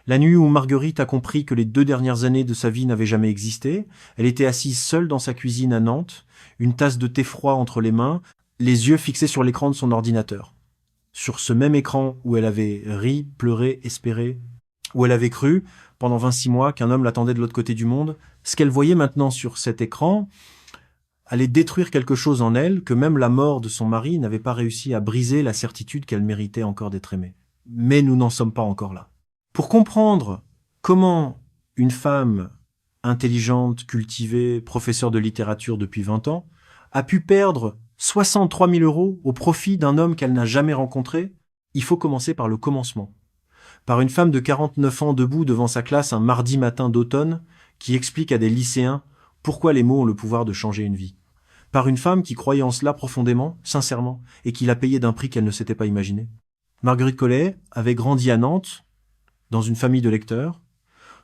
La nuit où Marguerite a compris que les 2 dernières années de sa vie n'avaient jamais existé, elle était assise seule dans sa cuisine à Nantes, une tasse de thé froid entre les mains, les yeux fixés sur l'écran de son ordinateur. Sur ce même écran où elle avait ri, pleuré, espéré, où elle avait cru, pendant 26 mois, qu'un homme l'attendait de l'autre côté du monde, ce qu'elle voyait maintenant sur cet écran allait détruire quelque chose en elle que même la mort de son mari n'avait pas réussi à briser la certitude qu'elle méritait encore d'être aimée. Mais nous n'en sommes pas encore là. Pour comprendre comment une femme intelligente, cultivée, professeure de littérature depuis 20 ans, a pu perdre 63 000 € au profit d'un homme qu'elle n'a jamais rencontré, il faut commencer par le commencement. Par une femme de 49 ans debout devant sa classe un mardi matin d'automne qui explique à des lycéens pourquoi les mots ont le pouvoir de changer une vie. Par une femme qui croyait en cela profondément, sincèrement, et qui l'a payé d'un prix qu'elle ne s'était pas imaginé. Marguerite Collet avait grandi à Nantes, dans une famille de lecteurs.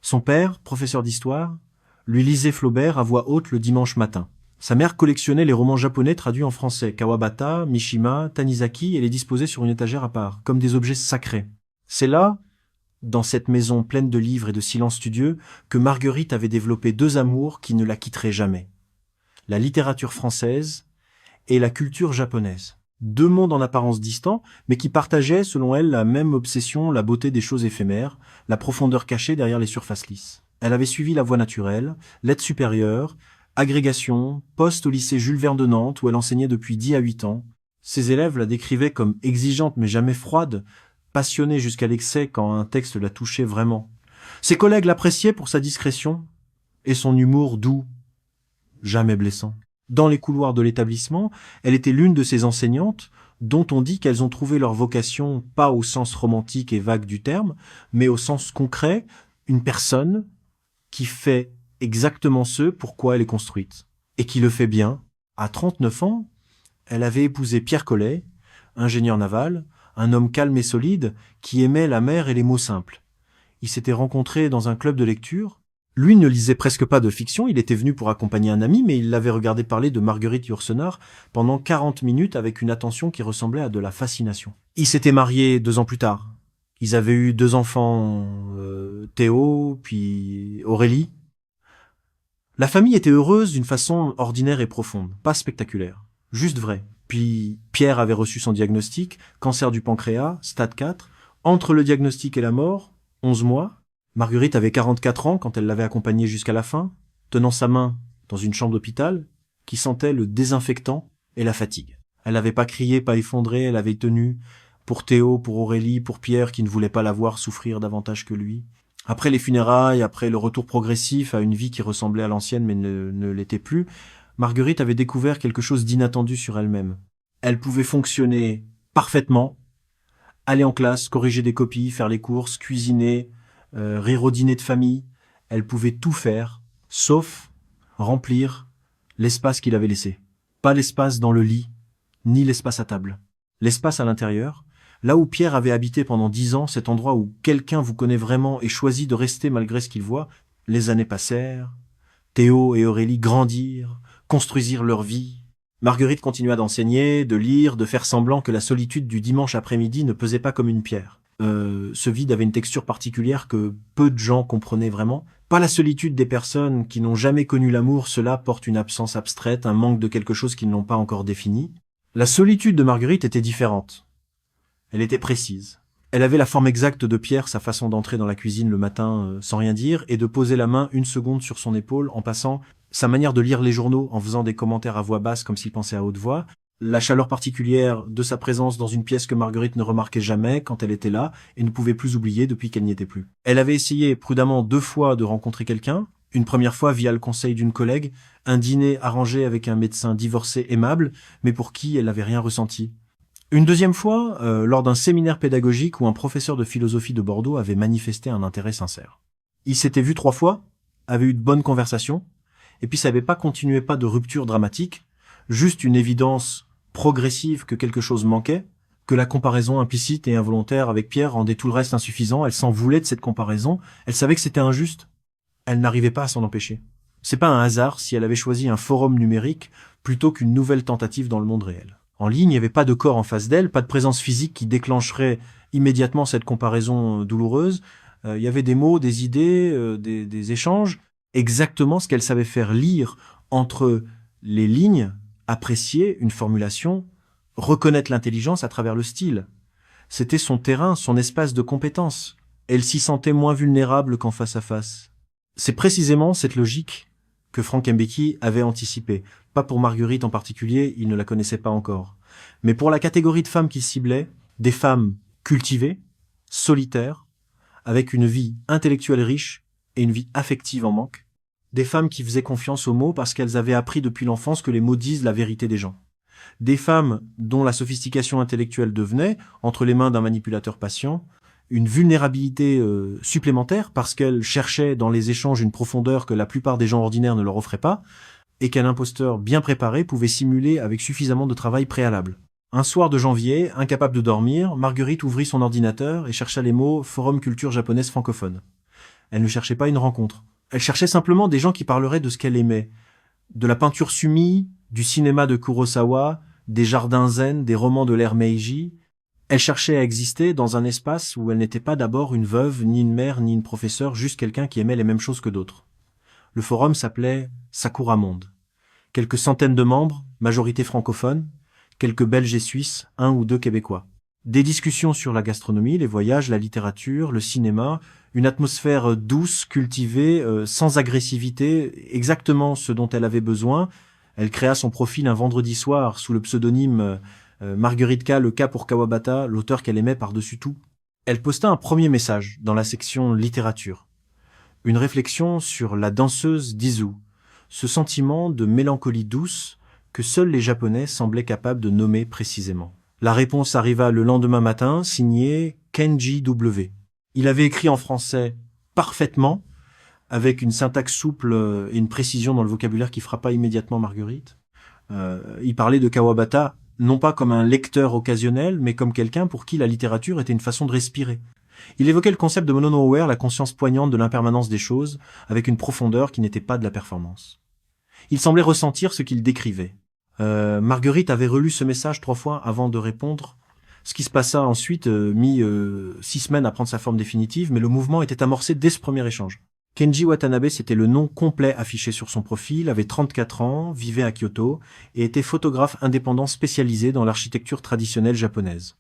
Son père, professeur d'histoire, lui lisait Flaubert à voix haute le dimanche matin. Sa mère collectionnait les romans japonais traduits en français, Kawabata, Mishima, Tanizaki, et les disposait sur une étagère à part, comme des objets sacrés. C'est là, dans cette maison pleine de livres et de silence studieux, que Marguerite avait développé 2 amours qui ne la quitteraient jamais. La littérature française et la culture japonaise. 2 mondes en apparence distants, mais qui partageaient, selon elle, la même obsession, la beauté des choses éphémères, la profondeur cachée derrière les surfaces lisses. Elle avait suivi la voie naturelle, l'aide supérieure, agrégation, poste au lycée Jules Verne de Nantes, où elle enseignait depuis 10 à 8 ans. Ses élèves la décrivaient comme exigeante mais jamais froide, passionnée jusqu'à l'excès quand un texte la touchait vraiment. Ses collègues l'appréciaient pour sa discrétion et son humour doux, jamais blessant. Dans les couloirs de l'établissement, elle était l'une de ces enseignantes dont on dit qu'elles ont trouvé leur vocation pas au sens romantique et vague du terme, mais au sens concret, une personne qui fait exactement ce pourquoi elle est construite, et qui le fait bien. À 39 ans, elle avait épousé Pierre Collet, ingénieur naval, un homme calme et solide qui aimait la mer et les mots simples. Ils s'étaient rencontrés dans un club de lecture. Lui ne lisait presque pas de fiction, il était venu pour accompagner un ami, mais il l'avait regardé parler de Marguerite Yourcenar pendant 40 minutes avec une attention qui ressemblait à de la fascination. Ils s'étaient mariés 2 ans plus tard. Ils avaient eu 2 enfants, Théo, puis Aurélie. La famille était heureuse d'une façon ordinaire et profonde, pas spectaculaire, juste vraie. Puis Pierre avait reçu son diagnostic, cancer du pancréas, stade 4. Entre le diagnostic et la mort, 11 mois. Marguerite avait 44 ans quand elle l'avait accompagné jusqu'à la fin, tenant sa main dans une chambre d'hôpital qui sentait le désinfectant et la fatigue. Elle n'avait pas crié, pas effondré, elle avait tenu pour Théo, pour Aurélie, pour Pierre qui ne voulait pas la voir souffrir davantage que lui. Après les funérailles, après le retour progressif à une vie qui ressemblait à l'ancienne mais ne l'était plus, Marguerite avait découvert quelque chose d'inattendu sur elle-même. Elle pouvait fonctionner parfaitement, aller en classe, corriger des copies, faire les courses, cuisiner, rire au dîner de famille. Elle pouvait tout faire, sauf remplir l'espace qu'il avait laissé. Pas l'espace dans le lit, ni l'espace à table. L'espace à l'intérieur, là où Pierre avait habité pendant 10 ans, cet endroit où quelqu'un vous connaît vraiment et choisit de rester malgré ce qu'il voit. Les années passèrent, Théo et Aurélie grandirent, construisirent leur vie. Marguerite continua d'enseigner, de lire, de faire semblant que la solitude du dimanche après-midi ne pesait pas comme une pierre. Ce vide avait une texture particulière que peu de gens comprenaient vraiment. Pas la solitude des personnes qui n'ont jamais connu l'amour, cela porte une absence abstraite, un manque de quelque chose qu'ils n'ont pas encore défini. La solitude de Marguerite était différente. Elle était précise. Elle avait la forme exacte de Pierre, sa façon d'entrer dans la cuisine le matin sans rien dire, et de poser la main 1 seconde sur son épaule en passant, sa manière de lire les journaux en faisant des commentaires à voix basse comme s'il pensait à haute voix, la chaleur particulière de sa présence dans une pièce que Marguerite ne remarquait jamais quand elle était là et ne pouvait plus oublier depuis qu'elle n'y était plus. Elle avait essayé prudemment 2 fois de rencontrer quelqu'un, une première fois via le conseil d'une collègue, un dîner arrangé avec un médecin divorcé aimable, mais pour qui elle n'avait rien ressenti. Une deuxième fois, lors d'un séminaire pédagogique où un professeur de philosophie de Bordeaux avait manifesté un intérêt sincère. Ils s'étaient vus 3 fois, avaient eu de bonnes conversations, et puis ça n'avait pas continué, pas de rupture dramatique, juste une évidence progressive que quelque chose manquait, que la comparaison implicite et involontaire avec Pierre rendait tout le reste insuffisant. Elle s'en voulait de cette comparaison, elle savait que c'était injuste. Elle n'arrivait pas à s'en empêcher. C'est pas un hasard si elle avait choisi un forum numérique plutôt qu'une nouvelle tentative dans le monde réel. En ligne, il n'y avait pas de corps en face d'elle, pas de présence physique qui déclencherait immédiatement cette comparaison douloureuse. Il y avait des mots, des idées, des échanges, exactement ce qu'elle savait faire lire entre les lignes, apprécier une formulation, reconnaître l'intelligence à travers le style. C'était son terrain, son espace de compétence. Elle s'y sentait moins vulnérable qu'en face à face. C'est précisément cette logique que Frank Mbeki avait anticipée. Pas pour Marguerite en particulier, il ne la connaissait pas encore. Mais pour la catégorie de femmes qu'il ciblait, des femmes cultivées, solitaires, avec une vie intellectuelle riche et une vie affective en manque. Des femmes qui faisaient confiance aux mots parce qu'elles avaient appris depuis l'enfance que les mots disent la vérité des gens. Des femmes dont la sophistication intellectuelle devenait, entre les mains d'un manipulateur patient, une vulnérabilité supplémentaire parce qu'elles cherchaient dans les échanges une profondeur que la plupart des gens ordinaires ne leur offraient pas, et qu'un imposteur bien préparé pouvait simuler avec suffisamment de travail préalable. Un soir de janvier, incapable de dormir, Marguerite ouvrit son ordinateur et chercha les mots « Forum culture japonaise francophone ». Elle ne cherchait pas une rencontre. Elle cherchait simplement des gens qui parleraient de ce qu'elle aimait. De la peinture Sumi, du cinéma de Kurosawa, des jardins zen, des romans de l'ère Meiji. Elle cherchait à exister dans un espace où elle n'était pas d'abord une veuve, ni une mère, ni une professeure, juste quelqu'un qui aimait les mêmes choses que d'autres. Le forum s'appelait Sakura Monde. Quelques centaines de membres, majorité francophone, quelques Belges et Suisses, 1 ou 2 Québécois. Des discussions sur la gastronomie, les voyages, la littérature, le cinéma, une atmosphère douce, cultivée, sans agressivité, exactement ce dont elle avait besoin. Elle créa son profil un vendredi soir sous le pseudonyme Marguerite K, le K pour Kawabata, l'auteur qu'elle aimait par-dessus tout. Elle posta un premier message dans la section littérature. Une réflexion sur la danseuse d'Izu, ce sentiment de mélancolie douce que seuls les Japonais semblaient capables de nommer précisément. La réponse arriva le lendemain matin, signée Kenji W. Il avait écrit en français parfaitement, avec une syntaxe souple et une précision dans le vocabulaire qui frappa immédiatement Marguerite. Il parlait de Kawabata, non pas comme un lecteur occasionnel, mais comme quelqu'un pour qui la littérature était une façon de respirer. Il évoquait le concept de mono-nowhere, la conscience poignante de l'impermanence des choses, avec une profondeur qui n'était pas de la performance. Il semblait ressentir ce qu'il décrivait. Marguerite avait relu ce message 3 fois avant de répondre. Ce qui se passa ensuite mit 6 semaines à prendre sa forme définitive, mais le mouvement était amorcé dès ce premier échange. Kenji Watanabe, c'était le nom complet affiché sur son profil, avait 34 ans, vivait à Kyoto et était photographe indépendant spécialisé dans l'architecture traditionnelle japonaise.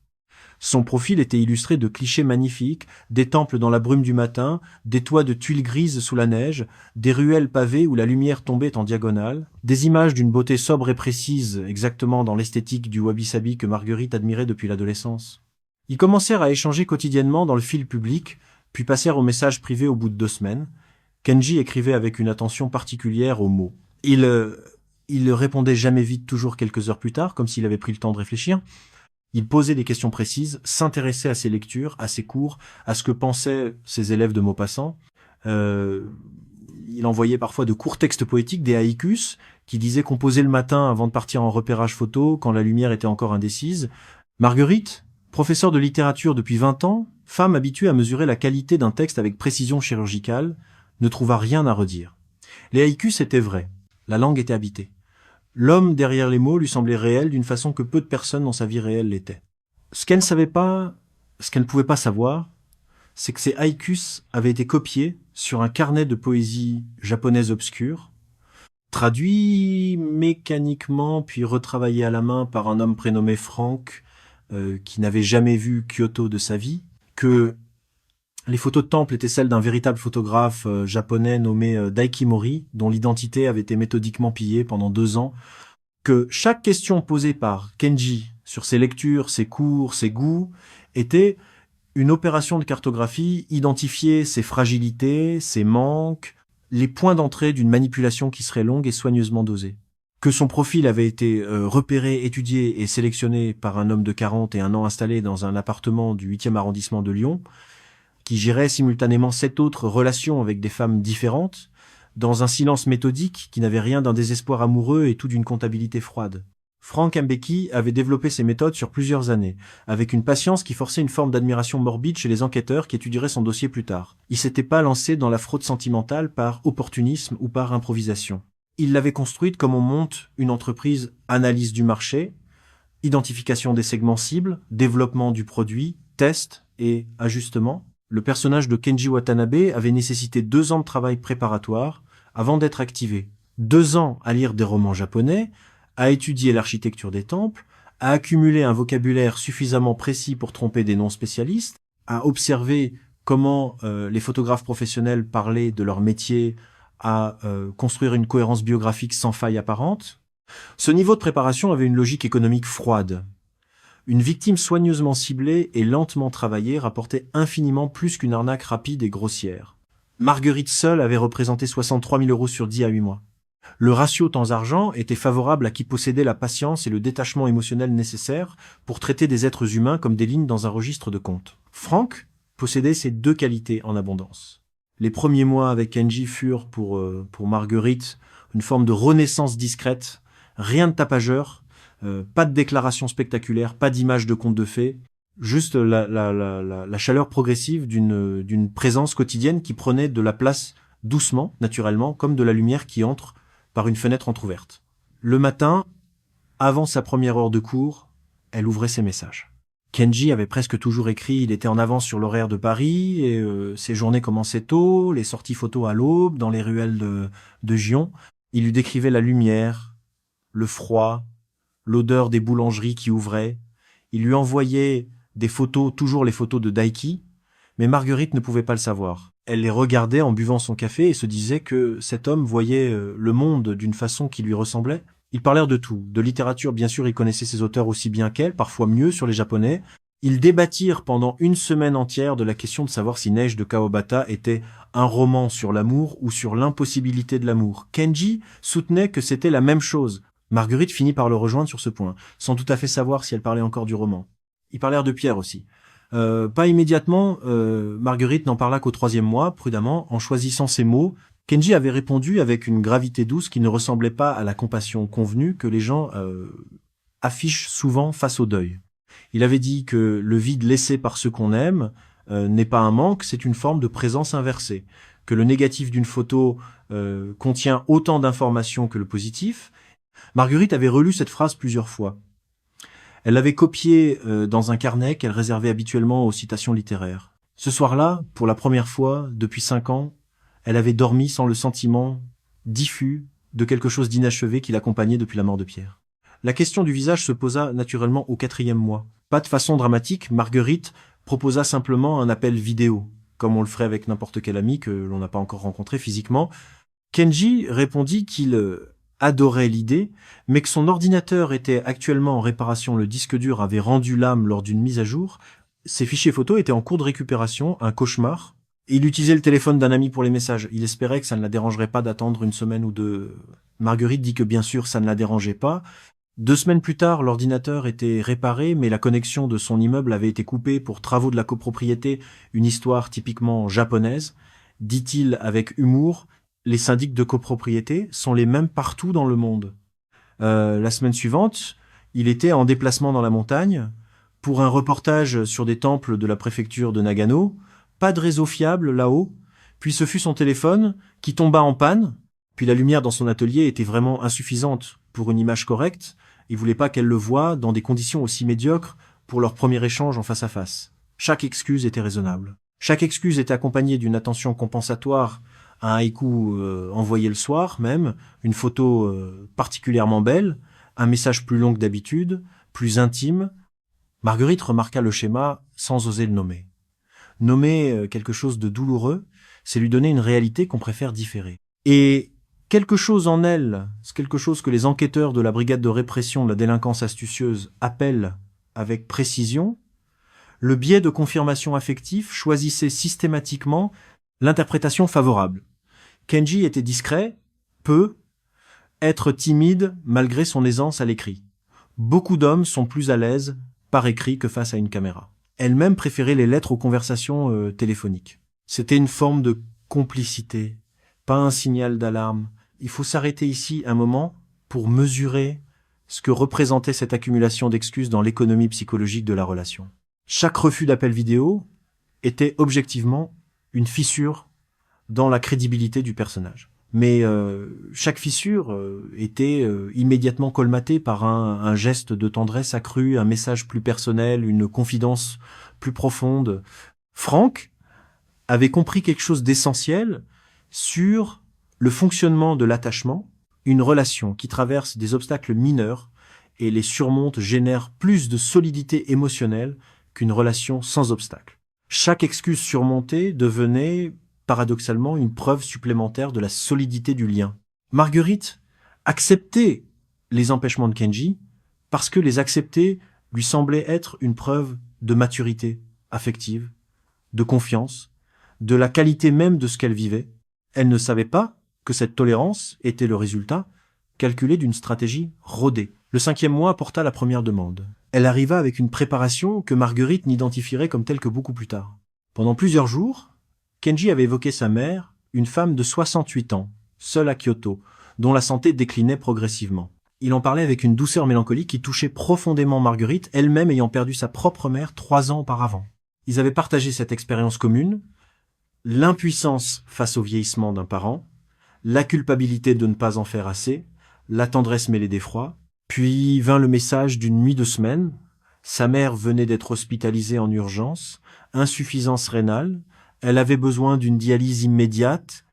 Son profil était illustré de clichés magnifiques, des temples dans la brume du matin, des toits de tuiles grises sous la neige, des ruelles pavées où la lumière tombait en diagonale, des images d'une beauté sobre et précise, exactement dans l'esthétique du wabi-sabi que Marguerite admirait depuis l'adolescence. Ils commencèrent à échanger quotidiennement dans le fil public, puis passèrent aux messages privés au bout de 2 semaines. Kenji écrivait avec une attention particulière aux mots. Il répondait jamais vite, toujours quelques heures plus tard, comme s'il avait pris le temps de réfléchir. Il posait des questions précises, s'intéressait à ses lectures, à ses cours, à ce que pensaient ses élèves de Maupassant. Il envoyait parfois de courts textes poétiques, des haïkus, qui disaient composer le matin avant de partir en repérage photo, quand la lumière était encore indécise. Marguerite, professeure de littérature depuis 20 ans, femme habituée à mesurer la qualité d'un texte avec précision chirurgicale, ne trouva rien à redire. Les haïkus étaient vrais, la langue était habitée. L'homme derrière les mots lui semblait réel d'une façon que peu de personnes dans sa vie réelle l'étaient. Ce qu'elle ne savait pas, ce qu'elle ne pouvait pas savoir, c'est que ces haïkus avaient été copiés sur un carnet de poésie japonaise obscure, traduit mécaniquement puis retravaillé à la main par un homme prénommé Frank, qui n'avait jamais vu Kyoto de sa vie, que les photos de temple étaient celles d'un véritable photographe japonais nommé Daiki Mori, dont l'identité avait été méthodiquement pillée pendant 2 ans, que chaque question posée par Kenji sur ses lectures, ses cours, ses goûts, était une opération de cartographie, identifier ses fragilités, ses manques, les points d'entrée d'une manipulation qui serait longue et soigneusement dosée. Que son profil avait été repéré, étudié et sélectionné par un homme de 41 ans installé dans un appartement du 8e arrondissement de Lyon, qui gérait simultanément 7 autres relations avec des femmes différentes, dans un silence méthodique qui n'avait rien d'un désespoir amoureux et tout d'une comptabilité froide. Frank Mbeki avait développé ses méthodes sur plusieurs années, avec une patience qui forçait une forme d'admiration morbide chez les enquêteurs qui étudieraient son dossier plus tard. Il s'était pas lancé dans la fraude sentimentale par opportunisme ou par improvisation. Il l'avait construite comme on monte une entreprise: analyse du marché, identification des segments cibles, développement du produit, test et ajustement. Le personnage de Kenji Watanabe avait nécessité 2 ans de travail préparatoire avant d'être activé. 2 ans à lire des romans japonais, à étudier l'architecture des temples, à accumuler un vocabulaire suffisamment précis pour tromper des non-spécialistes, à observer comment les photographes professionnels parlaient de leur métier, à construire une cohérence biographique sans faille apparente. Ce niveau de préparation avait une logique économique froide. Une victime soigneusement ciblée et lentement travaillée rapportait infiniment plus qu'une arnaque rapide et grossière. Marguerite seule avait représenté 63 000 € sur 10 à 8 mois. Le ratio temps-argent était favorable à qui possédait la patience et le détachement émotionnel nécessaires pour traiter des êtres humains comme des lignes dans un registre de compte. Franck possédait ces 2 qualités en abondance. Les premiers mois avec Kenji furent pour Marguerite une forme de renaissance discrète, rien de tapageur, pas de déclaration spectaculaire, pas d'image de conte de fées, juste la chaleur progressive d'une présence quotidienne qui prenait de la place doucement, naturellement, comme de la lumière qui entre par une fenêtre entr'ouverte. Le matin, avant sa première heure de cours, elle ouvrait ses messages. Kenji avait presque toujours écrit, il était en avance sur l'horaire de Paris, et ses journées commençaient tôt, les sorties photos à l'aube, dans les ruelles de Gion. Il lui décrivait la lumière, le froid, l'odeur des boulangeries qui ouvraient. Il lui envoyait des photos, toujours les photos de Daiki, mais Marguerite ne pouvait pas le savoir. Elle les regardait en buvant son café et se disait que cet homme voyait le monde d'une façon qui lui ressemblait. Ils parlèrent de tout. De littérature, bien sûr, il connaissait ses auteurs aussi bien qu'elle, parfois mieux sur les japonais. Ils débattirent pendant 1 semaine entière de la question de savoir si Neige de Kawabata était un roman sur l'amour ou sur l'impossibilité de l'amour. Kenji soutenait que c'était la même chose. Marguerite finit par le rejoindre sur ce point, sans tout à fait savoir si elle parlait encore du roman. Ils parlèrent de Pierre aussi. Pas immédiatement, Marguerite n'en parla qu'au 3e mois, prudemment, en choisissant ses mots. Kenji avait répondu avec une gravité douce qui ne ressemblait pas à la compassion convenue que les gens affichent souvent face au deuil. Il avait dit que le vide laissé par ceux qu'on aime n'est pas un manque, c'est une forme de présence inversée. Que le négatif d'une photo contient autant d'informations que le positif. Marguerite avait relu cette phrase plusieurs fois. Elle l'avait copiée dans un carnet qu'elle réservait habituellement aux citations littéraires. Ce soir-là, pour la première fois depuis 5 ans, elle avait dormi sans le sentiment diffus de quelque chose d'inachevé qui l'accompagnait depuis la mort de Pierre. La question du visage se posa naturellement au 4e mois. Pas de façon dramatique, Marguerite proposa simplement un appel vidéo, comme on le ferait avec n'importe quel ami que l'on n'a pas encore rencontré physiquement. Kenji répondit qu'il adorait l'idée, mais que son ordinateur était actuellement en réparation, le disque dur avait rendu l'âme lors d'une mise à jour, ses fichiers photos étaient en cours de récupération, un cauchemar. Il utilisait le téléphone d'un ami pour les messages. Il espérait que ça ne la dérangerait pas d'attendre 1 semaine ou 2. Marguerite dit que bien sûr ça ne la dérangeait pas. 2 semaines plus tard, l'ordinateur était réparé, mais la connexion de son immeuble avait été coupée pour travaux de la copropriété, une histoire typiquement japonaise. Dit-il avec humour, les syndics de copropriété sont les mêmes partout dans le monde. La semaine suivante, il était en déplacement dans la montagne pour un reportage sur des temples de la préfecture de Nagano. Pas de réseau fiable là-haut, puis ce fut son téléphone qui tomba en panne, puis la lumière dans son atelier était vraiment insuffisante pour une image correcte, il voulait pas qu'elle le voie dans des conditions aussi médiocres pour leur premier échange en face à face. Chaque excuse était raisonnable. Chaque excuse était accompagnée d'une attention compensatoire, un haïku envoyé le soir même, une photo particulièrement belle, un message plus long que d'habitude, plus intime. Marguerite remarqua le schéma sans oser le nommer. Nommer quelque chose de douloureux, c'est lui donner une réalité qu'on préfère différer. Et quelque chose en elle, c'est quelque chose que les enquêteurs de la brigade de répression de la délinquance astucieuse appellent avec précision, le biais de confirmation affectif choisissait systématiquement l'interprétation favorable. Kenji était discret, peu, être timide malgré son aisance à l'écrit. Beaucoup d'hommes sont plus à l'aise par écrit que face à une caméra. Elle-même préférait les lettres aux conversations téléphoniques. C'était une forme de complicité, pas un signal d'alarme. Il faut s'arrêter ici un moment pour mesurer ce que représentait cette accumulation d'excuses dans l'économie psychologique de la relation. Chaque refus d'appel vidéo était objectivement une fissure dans la crédibilité du personnage. Mais chaque fissure était immédiatement colmatée par un geste de tendresse accrue, un message plus personnel, une confidence plus profonde. Franck avait compris quelque chose d'essentiel sur le fonctionnement de l'attachement. Une relation qui traverse des obstacles mineurs et les surmonte génère plus de solidité émotionnelle qu'une relation sans obstacle. Chaque excuse surmontée devenait, paradoxalement, une preuve supplémentaire de la solidité du lien. Marguerite acceptait les empêchements de Kenji parce que les accepter lui semblait être une preuve de maturité affective, de confiance, de la qualité même de ce qu'elle vivait. Elle ne savait pas que cette tolérance était le résultat calculé d'une stratégie rodée. Le 5e mois apporta la première demande. Elle arriva avec une préparation que Marguerite n'identifierait comme telle que beaucoup plus tard. Pendant plusieurs jours, Kenji avait évoqué sa mère, une femme de 68 ans, seule à Kyoto, dont la santé déclinait progressivement. Il en parlait avec une douceur mélancolique qui touchait profondément Marguerite, elle-même ayant perdu sa propre mère 3 ans auparavant. Ils avaient partagé cette expérience commune, l'impuissance face au vieillissement d'un parent, la culpabilité de ne pas en faire assez, la tendresse mêlée d'effroi. Puis vint le message d'une nuit de semaine. Sa mère venait d'être hospitalisée en urgence, insuffisance rénale, elle avait besoin d'une dialyse immédiate,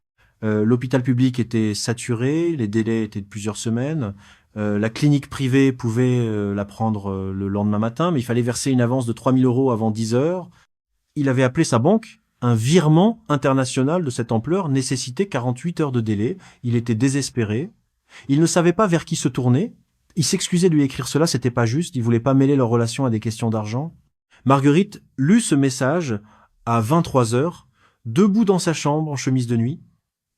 l'hôpital public était saturé, les délais étaient de plusieurs semaines, la clinique privée pouvait la prendre le lendemain matin, mais il fallait verser une avance de 3 000 € avant 10 heures. Il avait appelé sa banque. Un virement international de cette ampleur nécessitait 48 heures de délai. Il était désespéré. Il ne savait pas vers qui se tourner. Il s'excusait de lui écrire cela, c'était pas juste. Il voulait pas mêler leur relation à des questions d'argent. Marguerite lut ce message à 23 heures, debout dans sa chambre en chemise de nuit.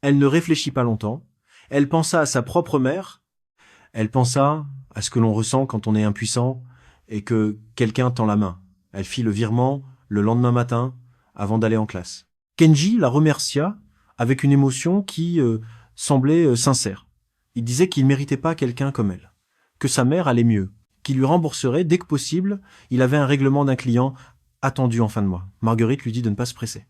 Elle ne réfléchit pas longtemps. Elle pensa à sa propre mère. Elle pensa à ce que l'on ressent quand on est impuissant et que quelqu'un tend la main. Elle fit le virement le lendemain matin avant d'aller en classe. Kenji la remercia avec une émotion qui semblait sincère. Il disait qu'il méritait pas quelqu'un comme elle, que sa mère allait mieux, qu'il lui rembourserait dès que possible. Il avait un règlement d'un client attendu en fin de mois. Marguerite lui dit de ne pas se presser.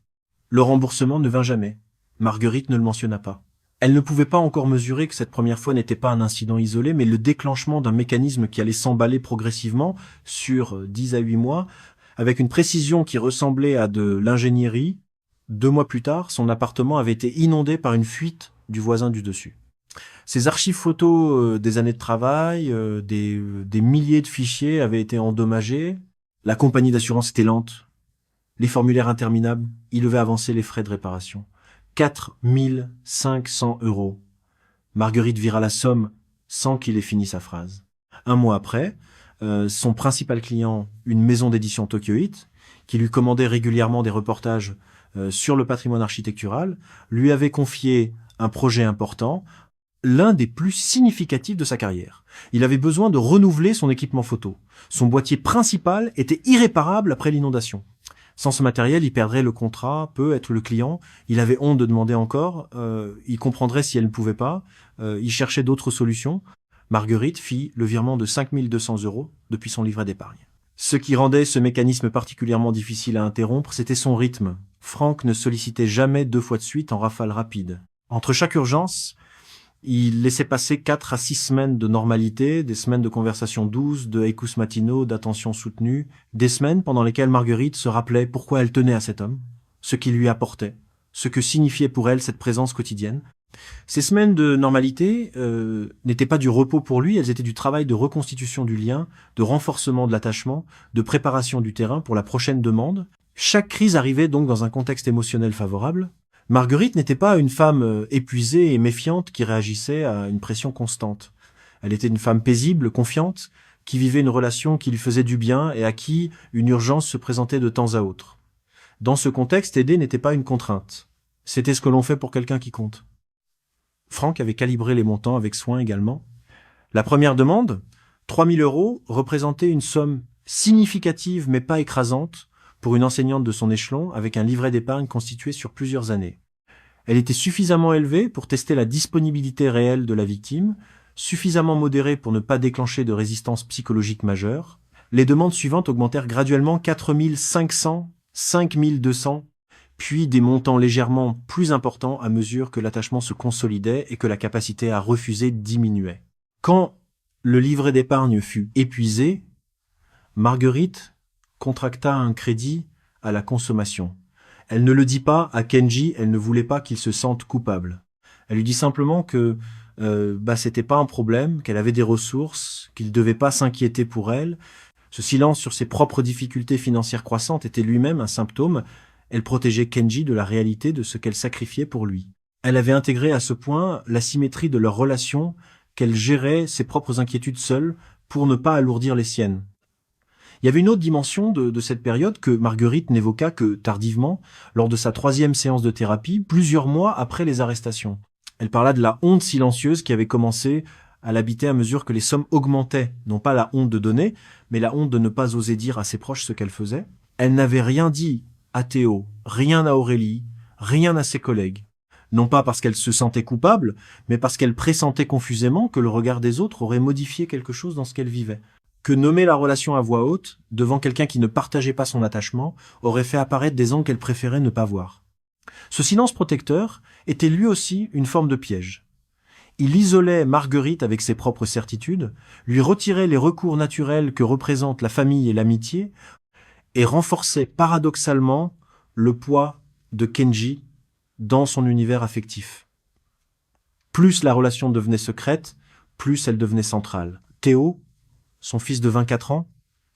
Le remboursement ne vint jamais. Marguerite ne le mentionna pas. Elle ne pouvait pas encore mesurer que cette première fois n'était pas un incident isolé, mais le déclenchement d'un mécanisme qui allait s'emballer progressivement sur 10 à 8 mois, avec une précision qui ressemblait à de l'ingénierie. 2 mois plus tard, son appartement avait été inondé par une fuite du voisin du dessus. Ses archives photos des années de travail, des milliers de fichiers avaient été endommagés. La compagnie d'assurance était lente. Les formulaires interminables. Il devait avancer les frais de réparation. 4 500 €. Marguerite vira la somme sans qu'il ait fini sa phrase. 1 mois après, son principal client, une maison d'édition tokyoïte, qui lui commandait régulièrement des reportages sur le patrimoine architectural, lui avait confié un projet important, l'un des plus significatifs de sa carrière. Il avait besoin de renouveler son équipement photo. Son boîtier principal était irréparable après l'inondation. Sans ce matériel, il perdrait le contrat, peut être le client. Il avait honte de demander encore. Il comprendrait si elle ne pouvait pas. Il cherchait d'autres solutions. Marguerite fit le virement de 5 200 € depuis son livret d'épargne. Ce qui rendait ce mécanisme particulièrement difficile à interrompre, c'était son rythme. Franck ne sollicitait jamais 2 fois de suite en rafale rapide. Entre chaque urgence, il laissait passer 4 à 6 semaines de normalité, des semaines de conversation douce, de écoutes matinaux, d'attention soutenue, des semaines pendant lesquelles Marguerite se rappelait pourquoi elle tenait à cet homme, ce qu'il lui apportait, ce que signifiait pour elle cette présence quotidienne. Ces semaines de normalité n'étaient pas du repos pour lui, elles étaient du travail de reconstitution du lien, de renforcement de l'attachement, de préparation du terrain pour la prochaine demande. Chaque crise arrivait donc dans un contexte émotionnel favorable. Marguerite n'était pas une femme épuisée et méfiante qui réagissait à une pression constante. Elle était une femme paisible, confiante, qui vivait une relation qui lui faisait du bien et à qui une urgence se présentait de temps à autre. Dans ce contexte, aider n'était pas une contrainte. C'était ce que l'on fait pour quelqu'un qui compte. Franck avait calibré les montants avec soin également. La première demande, 3 000 €, représentait une somme significative mais pas écrasante pour une enseignante de son échelon avec un livret d'épargne constitué sur plusieurs années. Elle était suffisamment élevée pour tester la disponibilité réelle de la victime, suffisamment modérée pour ne pas déclencher de résistance psychologique majeure. Les demandes suivantes augmentèrent graduellement 4 500, 5 200, puis des montants légèrement plus importants à mesure que l'attachement se consolidait et que la capacité à refuser diminuait. Quand le livret d'épargne fut épuisé, Marguerite contracta un crédit à la consommation. Elle ne le dit pas à Kenji, elle ne voulait pas qu'il se sente coupable. Elle lui dit simplement que c'était pas un problème, qu'elle avait des ressources, qu'il devait pas s'inquiéter pour elle. Ce silence sur ses propres difficultés financières croissantes était lui-même un symptôme. Elle protégeait Kenji de la réalité de ce qu'elle sacrifiait pour lui. Elle avait intégré à ce point la symétrie de leur relation qu'elle gérait ses propres inquiétudes seule pour ne pas alourdir les siennes. Il y avait une autre dimension de cette période que Marguerite n'évoqua que tardivement, lors de sa 3e séance de thérapie, plusieurs mois après les arrestations. Elle parla de la honte silencieuse qui avait commencé à l'habiter à mesure que les sommes augmentaient, non pas la honte de donner, mais la honte de ne pas oser dire à ses proches ce qu'elle faisait. Elle n'avait rien dit à Théo, rien à Aurélie, rien à ses collègues. Non pas parce qu'elle se sentait coupable, mais parce qu'elle pressentait confusément que le regard des autres aurait modifié quelque chose dans ce qu'elle vivait. Que nommer la relation à voix haute, devant quelqu'un qui ne partageait pas son attachement, aurait fait apparaître des angles qu'elle préférait ne pas voir. Ce silence protecteur était lui aussi une forme de piège. Il isolait Marguerite avec ses propres certitudes, lui retirait les recours naturels que représentent la famille et l'amitié, et renforçait paradoxalement le poids de Kenji dans son univers affectif. Plus la relation devenait secrète, plus elle devenait centrale. Théo, son fils de 24 ans,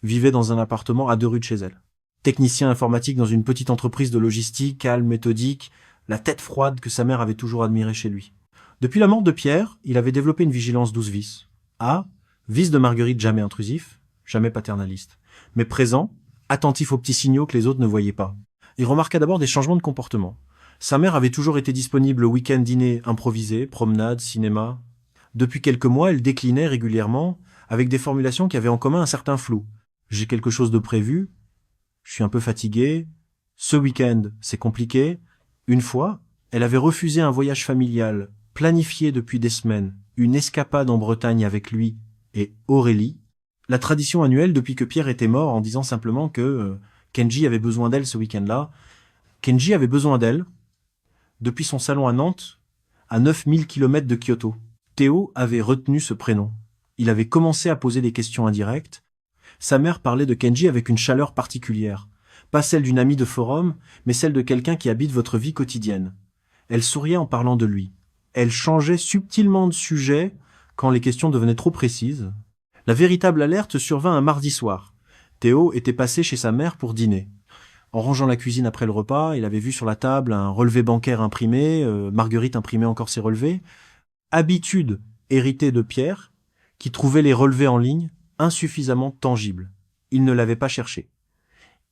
vivait dans un appartement à 2 rues de chez elle. Technicien informatique dans une petite entreprise de logistique, calme, méthodique, la tête froide que sa mère avait toujours admirée chez lui. Depuis la mort de Pierre, il avait développé une vigilance 12 vices. A. Vice de Marguerite jamais intrusif, jamais paternaliste, mais présent, attentif aux petits signaux que les autres ne voyaient pas. Il remarqua d'abord des changements de comportement. Sa mère avait toujours été disponible le week-end dîner improvisé, promenade, cinéma. Depuis quelques mois, elle déclinait régulièrement avec des formulations qui avaient en commun un certain flou. J'ai quelque chose de prévu, je suis un peu fatigué, ce week-end, c'est compliqué. Une fois, elle avait refusé un voyage familial, planifié depuis des semaines, une escapade en Bretagne avec lui et Aurélie, la tradition annuelle depuis que Pierre était mort en disant simplement que Kenji avait besoin d'elle ce week-end-là. Kenji avait besoin d'elle depuis son salon à Nantes, à 9000 km de Kyoto. Théo avait retenu ce prénom. Il avait commencé à poser des questions indirectes. Sa mère parlait de Kenji avec une chaleur particulière. Pas celle d'une amie de forum, mais celle de quelqu'un qui habite votre vie quotidienne. Elle souriait en parlant de lui. Elle changeait subtilement de sujet quand les questions devenaient trop précises. La véritable alerte survint un mardi soir. Théo était passé chez sa mère pour dîner. En rangeant la cuisine après le repas, il avait vu sur la table un relevé bancaire imprimé, Marguerite imprimait encore ses relevés. Habitude héritée de Pierre, qui trouvait les relevés en ligne insuffisamment tangibles. Il ne l'avait pas cherché.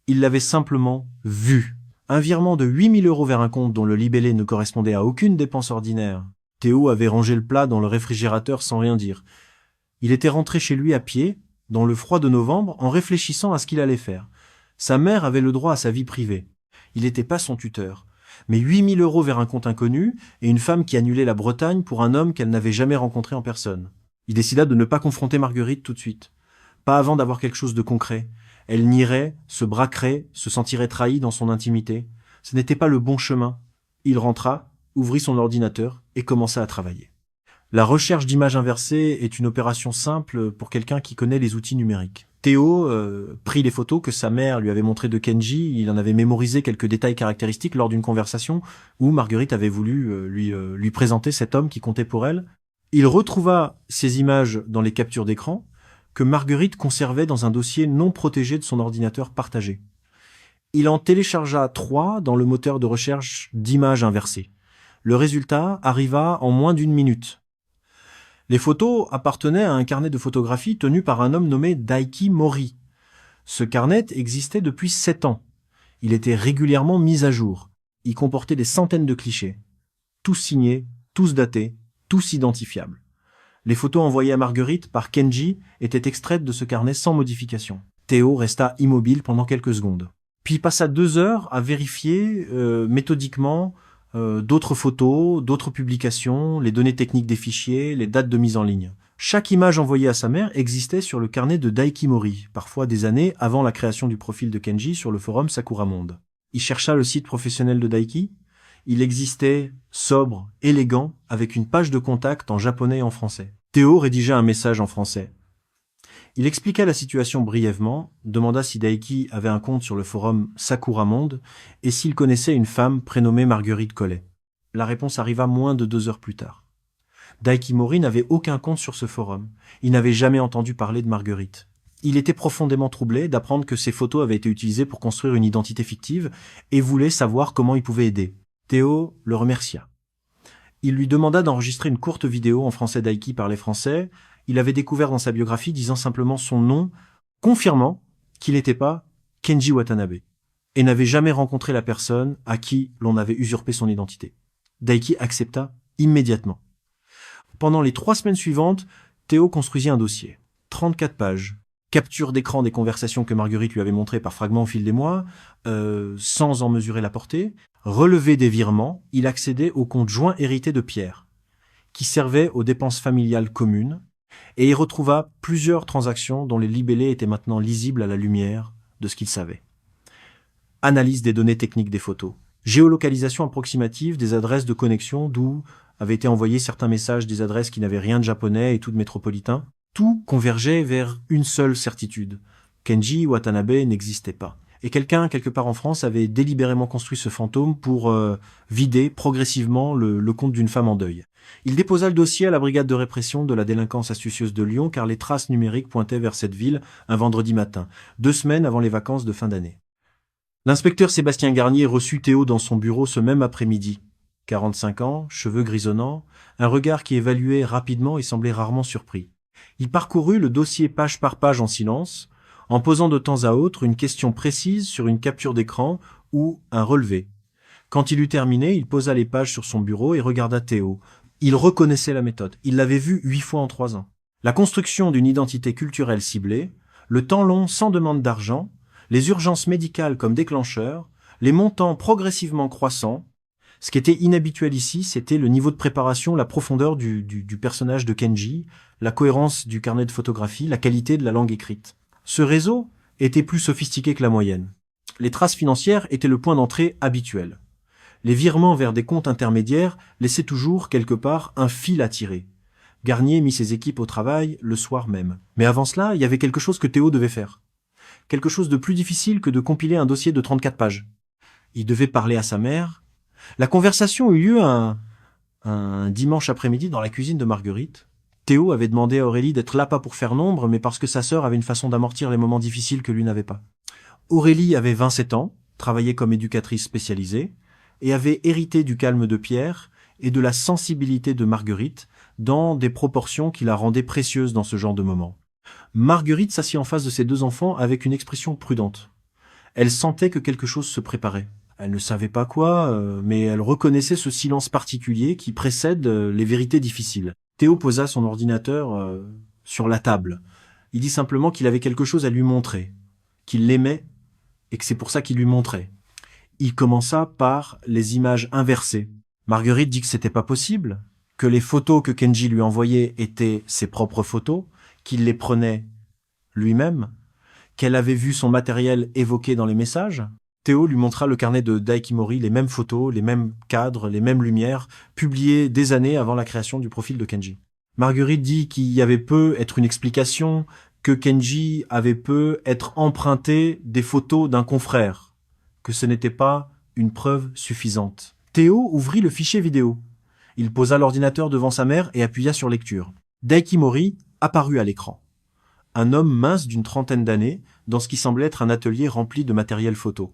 Il l'avait simplement vu. Un virement de 8000 € vers un compte dont le libellé ne correspondait à aucune dépense ordinaire. Théo avait rangé le plat dans le réfrigérateur sans rien dire. Il était rentré chez lui à pied, dans le froid de novembre, en réfléchissant à ce qu'il allait faire. Sa mère avait le droit à sa vie privée. Il n'était pas son tuteur. Mais 8000 € vers un compte inconnu et une femme qui annulait la Bretagne pour un homme qu'elle n'avait jamais rencontré en personne. Il décida de ne pas confronter Marguerite tout de suite. Pas avant d'avoir quelque chose de concret. Elle nierait, se braquerait, se sentirait trahie dans son intimité. Ce n'était pas le bon chemin. Il rentra, ouvrit son ordinateur et commença à travailler. La recherche d'images inversées est une opération simple pour quelqu'un qui connaît les outils numériques. Théo prit les photos que sa mère lui avait montrées de Kenji. Il en avait mémorisé quelques détails caractéristiques lors d'une conversation où Marguerite avait voulu lui présenter cet homme qui comptait pour elle. Il retrouva ces images dans les captures d'écran que Marguerite conservait dans un dossier non protégé de son ordinateur partagé. Il en téléchargea 3 dans le moteur de recherche d'images inversées. Le résultat arriva en moins d'1 minute. Les photos appartenaient à un carnet de photographie tenu par un homme nommé Daiki Mori. Ce carnet existait depuis 7 ans. Il était régulièrement mis à jour. Il comportait des centaines de clichés. Tous signés, tous datés, tous identifiables. Les photos envoyées à Marguerite par Kenji étaient extraites de ce carnet sans modification. Théo resta immobile pendant quelques secondes. Puis il passa 2 heures à vérifier méthodiquement d'autres photos, d'autres publications, les données techniques des fichiers, les dates de mise en ligne. Chaque image envoyée à sa mère existait sur le carnet de Daiki Mori, parfois des années avant la création du profil de Kenji sur le forum Sakuramonde. Il chercha le site professionnel de Daiki. Il existait sobre, élégant, avec une page de contact en japonais et en français. Théo rédigea un message en français. Il expliqua la situation brièvement, demanda si Daiki avait un compte sur le forum Sakura Monde et s'il connaissait une femme prénommée Marguerite Collet. La réponse arriva moins de 2 heures plus tard. Daiki Mori n'avait aucun compte sur ce forum. Il n'avait jamais entendu parler de Marguerite. Il était profondément troublé d'apprendre que ces photos avaient été utilisées pour construire une identité fictive et voulait savoir comment il pouvait aider. Théo le remercia. Il lui demanda d'enregistrer une courte vidéo en français. Daiki parlait français. Il avait découvert dans sa biographie disant simplement son nom, confirmant qu'il n'était pas Kenji Watanabe et n'avait jamais rencontré la personne à qui l'on avait usurpé son identité. Daiki accepta immédiatement. Pendant les 3 semaines suivantes, Théo construisit un dossier. 34 pages. Capture d'écran des conversations que Marguerite lui avait montrées par fragments au fil des mois, sans en mesurer la portée. Relevé des virements, il accédait au compte joint hérité de Pierre, qui servait aux dépenses familiales communes, et y retrouva plusieurs transactions dont les libellés étaient maintenant lisibles à la lumière de ce qu'il savait. Analyse des données techniques des photos. Géolocalisation approximative des adresses de connexion d'où avaient été envoyés certains messages des adresses qui n'avaient rien de japonais et tout de métropolitain. Tout convergeait vers une seule certitude. Kenji Watanabe n'existait pas. Et quelqu'un, quelque part en France, avait délibérément construit ce fantôme pour vider progressivement le compte d'une femme en deuil. Il déposa le dossier à la brigade de répression de la délinquance astucieuse de Lyon car les traces numériques pointaient vers cette ville un vendredi matin, 2 semaines avant les vacances de fin d'année. L'inspecteur Sébastien Garnier reçut Théo dans son bureau ce même après-midi. 45 ans, cheveux grisonnants, un regard qui évaluait rapidement et semblait rarement surpris. Il parcourut le dossier page par page en silence, en posant de temps à autre une question précise sur une capture d'écran ou un relevé. Quand il eut terminé, il posa les pages sur son bureau et regarda Théo. Il reconnaissait la méthode. Il l'avait vue 8 fois en 3 ans. La construction d'une identité culturelle ciblée, le temps long sans demande d'argent, les urgences médicales comme déclencheurs, les montants progressivement croissants. Ce qui était inhabituel ici, c'était le niveau de préparation, la profondeur du personnage de Kenji, la cohérence du carnet de photographie, la qualité de la langue écrite. Ce réseau était plus sophistiqué que la moyenne. Les traces financières étaient le point d'entrée habituel. Les virements vers des comptes intermédiaires laissaient toujours, quelque part, un fil à tirer. Garnier mit ses équipes au travail le soir même. Mais avant cela, il y avait quelque chose que Théo devait faire. Quelque chose de plus difficile que de compiler un dossier de 34 pages. Il devait parler à sa mère. La conversation eut lieu un dimanche après-midi dans la cuisine de Marguerite. Théo avait demandé à Aurélie d'être là pas pour faire nombre, mais parce que sa sœur avait une façon d'amortir les moments difficiles que lui n'avait pas. Aurélie avait 27 ans, travaillait comme éducatrice spécialisée, et avait hérité du calme de Pierre et de la sensibilité de Marguerite dans des proportions qui la rendaient précieuse dans ce genre de moment. Marguerite s'assit en face de ses 2 enfants avec une expression prudente. Elle sentait que quelque chose se préparait. Elle ne savait pas quoi, mais elle reconnaissait ce silence particulier qui précède les vérités difficiles. Théo posa son ordinateur sur la table. Il dit simplement qu'il avait quelque chose à lui montrer, qu'il l'aimait et que c'est pour ça qu'il lui montrait. Il commença par les images inversées. Marguerite dit que c'était pas possible, que les photos que Kenji lui envoyait étaient ses propres photos, qu'il les prenait lui-même, qu'elle avait vu son matériel évoqué dans les messages. Théo lui montra le carnet de Daiki Mori, les mêmes photos, les mêmes cadres, les mêmes lumières, publiées des années avant la création du profil de Kenji. Marguerite dit qu'il y avait peu être une explication, que Kenji avait peu être emprunté des photos d'un confrère, que ce n'était pas une preuve suffisante. Théo ouvrit le fichier vidéo. Il posa l'ordinateur devant sa mère et appuya sur lecture. Daiki Mori apparut à l'écran. Un homme mince d'une 30aine d'années, dans ce qui semblait être un atelier rempli de matériel photo.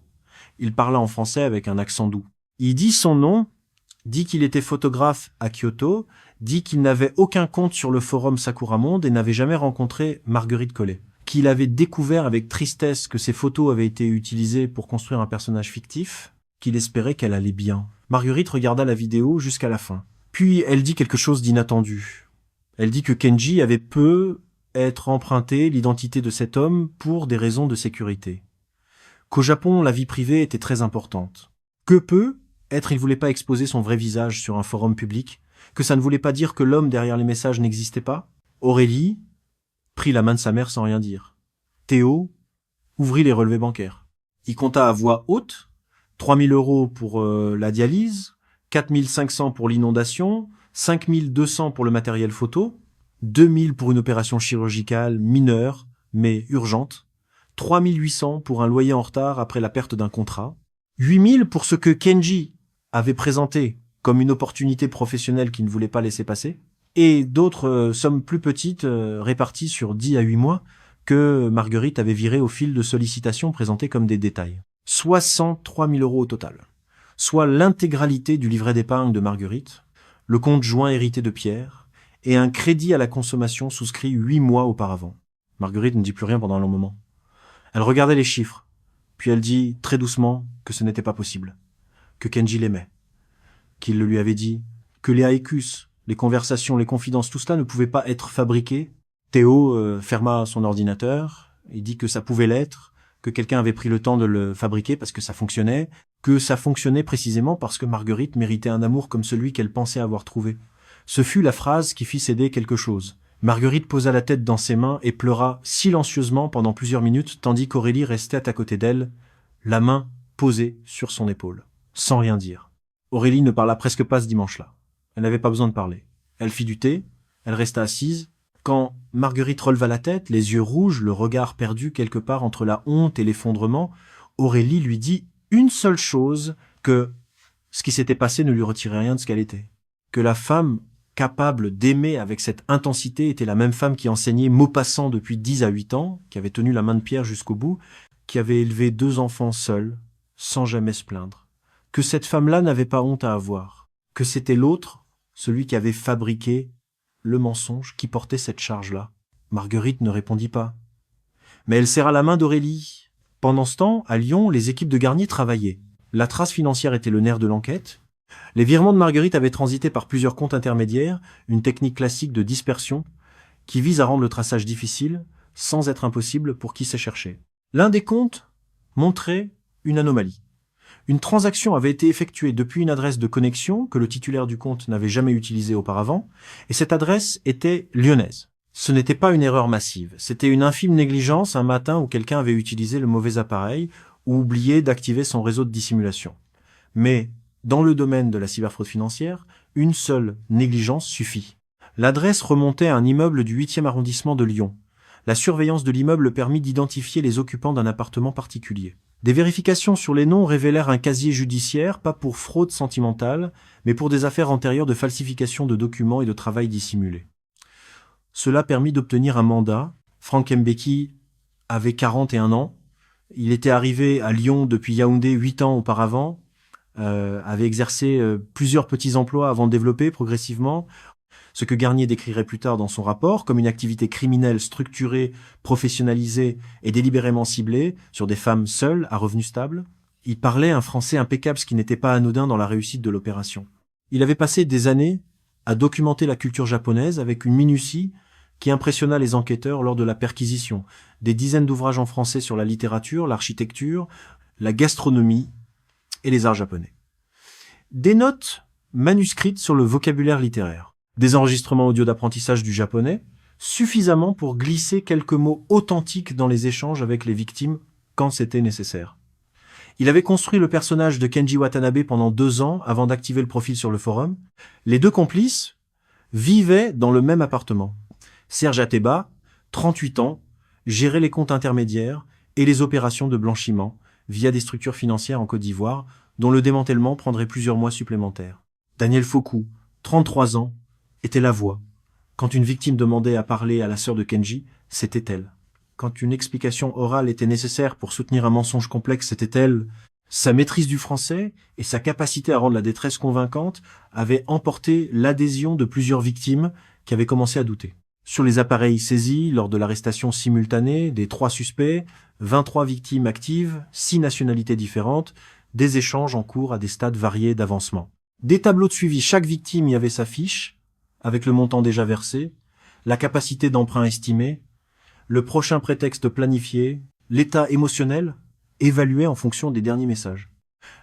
Il parla en français avec un accent doux. Il dit son nom, dit qu'il était photographe à Kyoto, dit qu'il n'avait aucun compte sur le forum Sakura Monde et n'avait jamais rencontré Marguerite Collet. Qu'il avait découvert avec tristesse que ses photos avaient été utilisées pour construire un personnage fictif, qu'il espérait qu'elle allait bien. Marguerite regarda la vidéo jusqu'à la fin. Puis elle dit quelque chose d'inattendu. Elle dit que Kenji avait peu être emprunté l'identité de cet homme pour des raisons de sécurité. Qu'au Japon, la vie privée était très importante. Que peu, il voulait pas exposer son vrai visage sur un forum public, que ça ne voulait pas dire que l'homme derrière les messages n'existait pas. Aurélie prit la main de sa mère sans rien dire. Théo ouvrit les relevés bancaires. Il compta à voix haute 3 000 € pour la dialyse, 4 500 pour l'inondation, 5 200 pour le matériel photo, 2 000 pour une opération chirurgicale mineure mais urgente, 3 800 pour un loyer en retard après la perte d'un contrat, 8 000 pour ce que Kenji avait présenté comme une opportunité professionnelle qu'il ne voulait pas laisser passer, et d'autres sommes plus petites réparties sur 10 à 8 mois que Marguerite avait virées au fil de sollicitations présentées comme des détails. 63 000 € au total, soit l'intégralité du livret d'épargne de Marguerite, le compte joint hérité de Pierre, et un crédit à la consommation souscrit 8 mois auparavant. Marguerite ne dit plus rien pendant un long moment. Elle regardait les chiffres, puis elle dit très doucement que ce n'était pas possible, que Kenji l'aimait, qu'il le lui avait dit, que les haïkus, les conversations, les confidences, tout cela ne pouvait pas être fabriqué. Théo ferma son ordinateur et dit que ça pouvait l'être, que quelqu'un avait pris le temps de le fabriquer parce que ça fonctionnait précisément parce que Marguerite méritait un amour comme celui qu'elle pensait avoir trouvé. Ce fut la phrase qui fit céder quelque chose. Marguerite posa la tête dans ses mains et pleura silencieusement pendant plusieurs minutes tandis qu'Aurélie restait à côté d'elle, la main posée sur son épaule, sans rien dire. Aurélie ne parla presque pas ce dimanche-là. Elle n'avait pas besoin de parler. Elle fit du thé, elle resta assise. Quand Marguerite releva la tête, les yeux rouges, le regard perdu quelque part entre la honte et l'effondrement, Aurélie lui dit une seule chose, que ce qui s'était passé ne lui retirait rien de ce qu'elle était. Que la femme capable d'aimer avec cette intensité était la même femme qui enseignait Maupassant depuis 10 à 8 ans, qui avait tenu la main de Pierre jusqu'au bout, qui avait élevé 2 enfants seule, sans jamais se plaindre. Que cette femme-là n'avait pas honte à avoir. Que c'était l'autre, celui qui avait fabriqué le mensonge, qui portait cette charge-là. Marguerite ne répondit pas. Mais elle serra la main d'Aurélie. Pendant ce temps, à Lyon, les équipes de Garnier travaillaient. La trace financière était le nerf de l'enquête. Les virements de Marguerite avaient transité par plusieurs comptes intermédiaires, une technique classique de dispersion qui vise à rendre le traçage difficile, sans être impossible pour qui sait chercher. L'un des comptes montrait une anomalie. Une transaction avait été effectuée depuis une adresse de connexion que le titulaire du compte n'avait jamais utilisée auparavant, et cette adresse était lyonnaise. Ce n'était pas une erreur massive, c'était une infime négligence un matin où quelqu'un avait utilisé le mauvais appareil ou oublié d'activer son réseau de dissimulation. Mais, dans le domaine de la cyberfraude financière, une seule négligence suffit. L'adresse remontait à un immeuble du 8e arrondissement de Lyon. La surveillance de l'immeuble permit d'identifier les occupants d'un appartement particulier. Des vérifications sur les noms révélèrent un casier judiciaire, pas pour fraude sentimentale, mais pour des affaires antérieures de falsification de documents et de travail dissimulé. Cela permit d'obtenir un mandat. Franck Mbeki avait 41 ans. Il était arrivé à Lyon depuis Yaoundé 8 ans auparavant, avait exercé plusieurs petits emplois avant de développer progressivement ce que Garnier décrirait plus tard dans son rapport comme une activité criminelle structurée, professionnalisée et délibérément ciblée sur des femmes seules à revenus stables. Il parlait un français impeccable, ce qui n'était pas anodin dans la réussite de l'opération. Il avait passé des années à documenter la culture japonaise avec une minutie qui impressionna les enquêteurs lors de la perquisition. Des dizaines d'ouvrages en français sur la littérature, l'architecture, la gastronomie et les arts japonais. Des notes manuscrites sur le vocabulaire littéraire. Des enregistrements audio d'apprentissage du japonais, suffisamment pour glisser quelques mots authentiques dans les échanges avec les victimes quand c'était nécessaire. Il avait construit le personnage de Kenji Watanabe pendant 2 ans avant d'activer le profil sur le forum. Les 2 complices vivaient dans le même appartement. Serge Ateba, 38 ans, gérait les comptes intermédiaires et les opérations de blanchiment via des structures financières en Côte d'Ivoire, dont le démantèlement prendrait plusieurs mois supplémentaires. Daniel Fokou, 33 ans, était la voix. Quand une victime demandait à parler à la sœur de Kenji, c'était elle. Quand une explication orale était nécessaire pour soutenir un mensonge complexe, c'était elle. Sa maîtrise du français et sa capacité à rendre la détresse convaincante avaient emporté l'adhésion de plusieurs victimes qui avaient commencé à douter. Sur les appareils saisis lors de l'arrestation simultanée des 3 suspects, 23 victimes actives, 6 nationalités différentes, des échanges en cours à des stades variés d'avancement. Des tableaux de suivi, chaque victime y avait sa fiche, avec le montant déjà versé, la capacité d'emprunt estimée, le prochain prétexte planifié, l'état émotionnel évalué en fonction des derniers messages.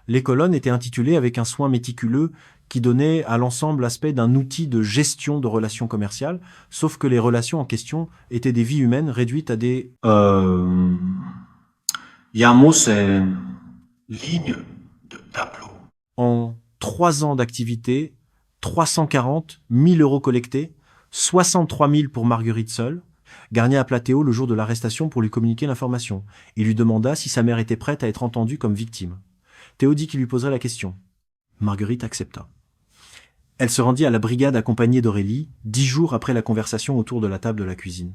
Les colonnes étaient intitulées avec un soin méticuleux qui donnait à l'ensemble l'aspect d'un outil de gestion de relations commerciales, sauf que les relations en question étaient des vies humaines réduites à des... Il y a un mot, c'est ligne de tableau. En 3 ans d'activité, 340 000 € collectés, 63 000 pour Marguerite seule, Garnier appela Théo le jour de l'arrestation pour lui communiquer l'information. Il lui demanda si sa mère était prête à être entendue comme victime. Théo dit qu'il lui poserait la question. Marguerite accepta. Elle se rendit à la brigade accompagnée d'Aurélie, 10 jours après la conversation autour de la table de la cuisine.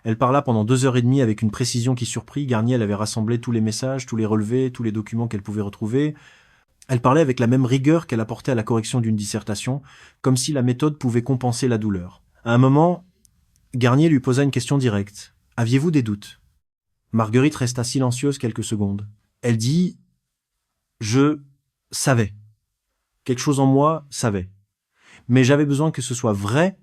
Elle parla pendant 2h30 avec une précision qui surprit. Garnier, elle avait rassemblé tous les messages, tous les relevés, tous les documents qu'elle pouvait retrouver. Elle parlait avec la même rigueur qu'elle apportait à la correction d'une dissertation, comme si la méthode pouvait compenser la douleur. À un moment, Garnier lui posa une question directe. « Aviez-vous des doutes ?» Marguerite resta silencieuse quelques secondes. Elle dit « Je savais. Quelque chose en moi savait. Mais j'avais besoin que ce soit vrai,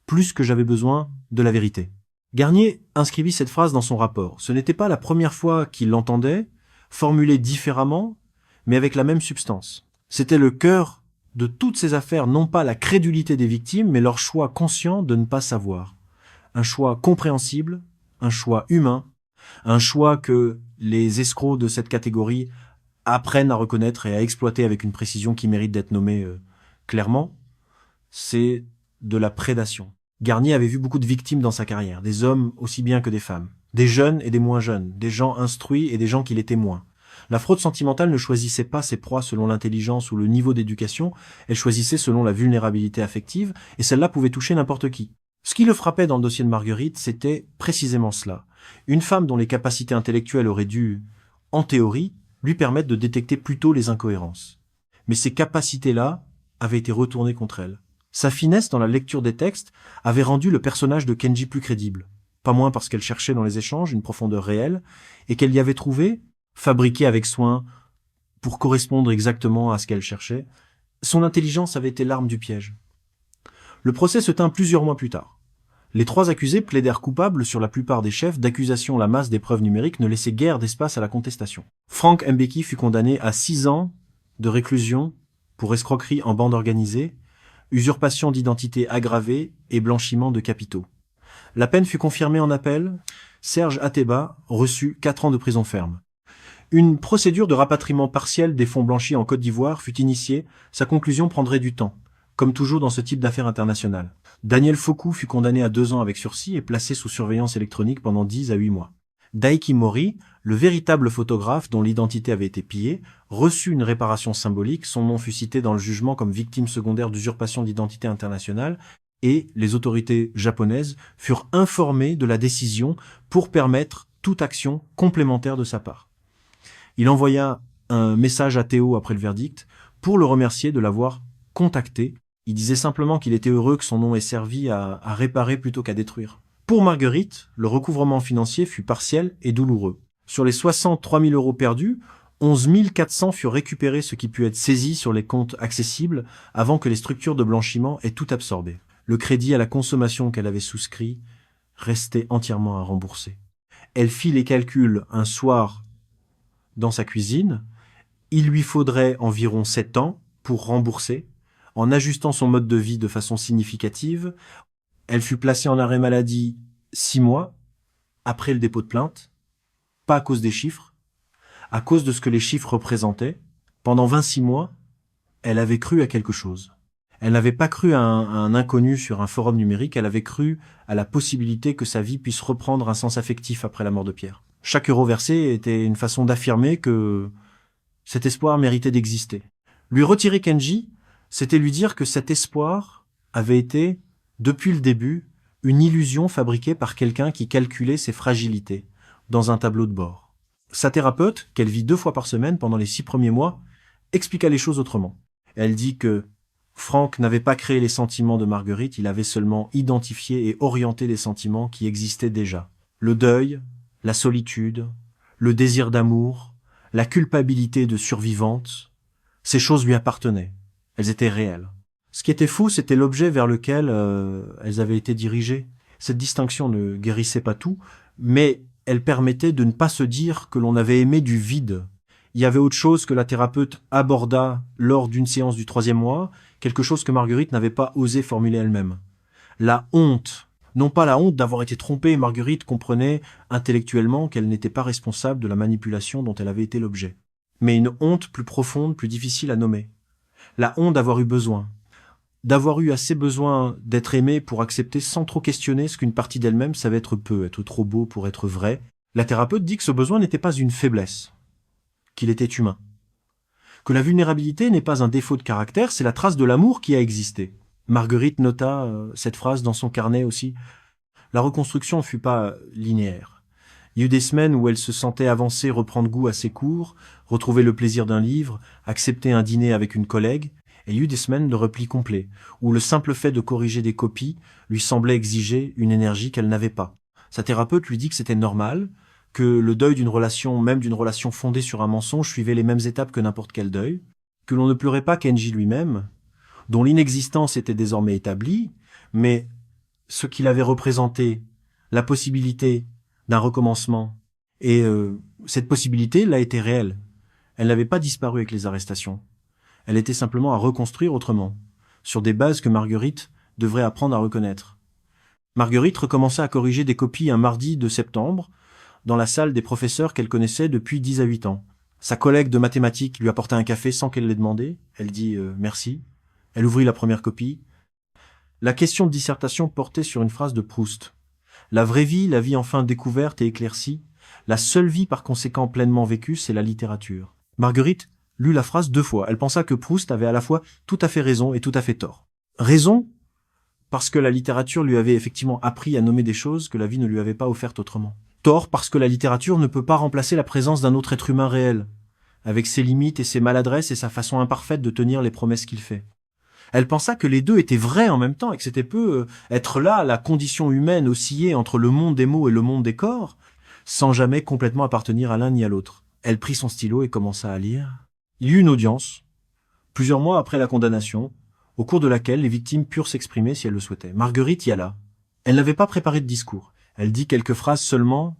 plus que j'avais besoin de la vérité. » Garnier inscrivit cette phrase dans son rapport. Ce n'était pas la première fois qu'il l'entendait, formulée différemment, mais avec la même substance. C'était le cœur de toutes ces affaires, non pas la crédulité des victimes, mais leur choix conscient de ne pas savoir. Un choix compréhensible, un choix humain, un choix que les escrocs de cette catégorie apprennent à reconnaître et à exploiter avec une précision qui mérite d'être nommée clairement. C'est de la prédation. Garnier avait vu beaucoup de victimes dans sa carrière, des hommes aussi bien que des femmes, des jeunes et des moins jeunes, des gens instruits et des gens qui l'étaient moins. La fraude sentimentale ne choisissait pas ses proies selon l'intelligence ou le niveau d'éducation, elle choisissait selon la vulnérabilité affective, et celle-là pouvait toucher n'importe qui. Ce qui le frappait dans le dossier de Marguerite, c'était précisément cela. Une femme dont les capacités intellectuelles auraient dû, en théorie, lui permettre de détecter plus tôt les incohérences. Mais ces capacités-là avaient été retournées contre elle. Sa finesse dans la lecture des textes avait rendu le personnage de Kenji plus crédible. Pas moins parce qu'elle cherchait dans les échanges une profondeur réelle, et qu'elle y avait trouvé, fabriquée avec soin pour correspondre exactement à ce qu'elle cherchait, son intelligence avait été l'arme du piège. Le procès se tint plusieurs mois plus tard. Les 3 accusés plaidèrent coupables sur la plupart des chefs d'accusation. La masse des preuves numériques ne laissait guère d'espace à la contestation. Frank Mbeki fut condamné à 6 ans de réclusion pour escroquerie en bande organisée, usurpation d'identité aggravée et blanchiment de capitaux. La peine fut confirmée en appel. Serge Ateba reçut 4 ans de prison ferme. Une procédure de rapatriement partiel des fonds blanchis en Côte d'Ivoire fut initiée. Sa conclusion prendrait du temps, comme toujours dans ce type d'affaires internationales. Daniel Fokou fut condamné à 2 ans avec sursis et placé sous surveillance électronique pendant 10 à 8 mois. Daiki Mori, le véritable photographe dont l'identité avait été pillée, reçut une réparation symbolique. Son nom fut cité dans le jugement comme victime secondaire d'usurpation d'identité internationale et les autorités japonaises furent informées de la décision pour permettre toute action complémentaire de sa part. Il envoya un message à Théo après le verdict pour le remercier de l'avoir contacté. Il disait simplement qu'il était heureux que son nom ait servi à réparer plutôt qu'à détruire. Pour Marguerite, le recouvrement financier fut partiel et douloureux. Sur les 63 000 € perdus, 11 400 furent récupérés, ce qui put être saisi sur les comptes accessibles avant que les structures de blanchiment aient tout absorbé. Le crédit à la consommation qu'elle avait souscrit restait entièrement à rembourser. Elle fit les calculs un soir dans sa cuisine. Il lui faudrait environ 7 ans pour rembourser, en ajustant son mode de vie de façon significative. Elle fut placée en arrêt maladie 6 mois après le dépôt de plainte, pas à cause des chiffres, à cause de ce que les chiffres représentaient. Pendant 26 mois, elle avait cru à quelque chose. Elle n'avait pas cru à un inconnu sur un forum numérique, elle avait cru à la possibilité que sa vie puisse reprendre un sens affectif après la mort de Pierre. Chaque euro versé était une façon d'affirmer que cet espoir méritait d'exister. Lui retirer Kenji, c'était lui dire que cet espoir avait été, depuis le début, une illusion fabriquée par quelqu'un qui calculait ses fragilités dans un tableau de bord. Sa thérapeute, qu'elle vit 2 fois par semaine pendant les 6 premiers mois, expliqua les choses autrement. Elle dit que Franck n'avait pas créé les sentiments de Marguerite, il avait seulement identifié et orienté les sentiments qui existaient déjà. Le deuil, la solitude, le désir d'amour, la culpabilité de survivante, ces choses lui appartenaient. Elles étaient réelles. Ce qui était fou, c'était l'objet vers lequel elles avaient été dirigées. Cette distinction ne guérissait pas tout, mais elle permettait de ne pas se dire que l'on avait aimé du vide. Il y avait autre chose que la thérapeute aborda lors d'une séance du 3e mois, quelque chose que Marguerite n'avait pas osé formuler elle-même. La honte. Non pas la honte d'avoir été trompée, Marguerite comprenait intellectuellement qu'elle n'était pas responsable de la manipulation dont elle avait été l'objet. Mais une honte plus profonde, plus difficile à nommer. La honte d'avoir eu besoin. d'avoir eu assez besoin d'être aimée pour accepter sans trop questionner ce qu'une partie d'elle-même savait être peu, être trop beau pour être vrai. La thérapeute dit que ce besoin n'était pas une faiblesse, qu'il était humain. Que la vulnérabilité n'est pas un défaut de caractère, c'est la trace de l'amour qui a existé. Marguerite nota cette phrase dans son carnet aussi. La reconstruction ne fut pas linéaire. Il y eut des semaines où elle se sentait avancer, reprendre goût à ses cours, retrouver le plaisir d'un livre, accepter un dîner avec une collègue, et il y eut des semaines de repli complet, où le simple fait de corriger des copies lui semblait exiger une énergie qu'elle n'avait pas. Sa thérapeute lui dit que c'était normal, que le deuil d'une relation, même d'une relation fondée sur un mensonge, suivait les mêmes étapes que n'importe quel deuil, que l'on ne pleurait pas Kenji lui-même, dont l'inexistence était désormais établie, mais ce qu'il avait représenté, la possibilité d'un recommencement, et cette possibilité, là, était réelle. Elle n'avait pas disparu avec les arrestations. Elle était simplement à reconstruire autrement, sur des bases que Marguerite devrait apprendre à reconnaître. Marguerite recommença à corriger des copies un mardi de septembre, dans la salle des professeurs qu'elle connaissait depuis 10 à 8 ans. Sa collègue de mathématiques lui apporta un café sans qu'elle l'ait demandé. Elle dit merci. Elle ouvrit la première copie. La question de dissertation portait sur une phrase de Proust. La vraie vie, la vie enfin découverte et éclaircie, la seule vie par conséquent pleinement vécue, c'est la littérature. Marguerite lut la phrase 2 fois. Elle pensa que Proust avait à la fois tout à fait raison et tout à fait tort. Raison, parce que la littérature lui avait effectivement appris à nommer des choses que la vie ne lui avait pas offertes autrement. Tort, parce que la littérature ne peut pas remplacer la présence d'un autre être humain réel, avec ses limites et ses maladresses et sa façon imparfaite de tenir les promesses qu'il fait. Elle pensa que les deux étaient vrais en même temps et que c'était peu être là, la condition humaine osciller entre le monde des mots et le monde des corps, sans jamais complètement appartenir à l'un ni à l'autre. Elle prit son stylo et commença à lire. Il y eut une audience, plusieurs mois après la condamnation, au cours de laquelle les victimes purent s'exprimer si elles le souhaitaient. Marguerite y alla. Elle n'avait pas préparé de discours. Elle dit quelques phrases seulement,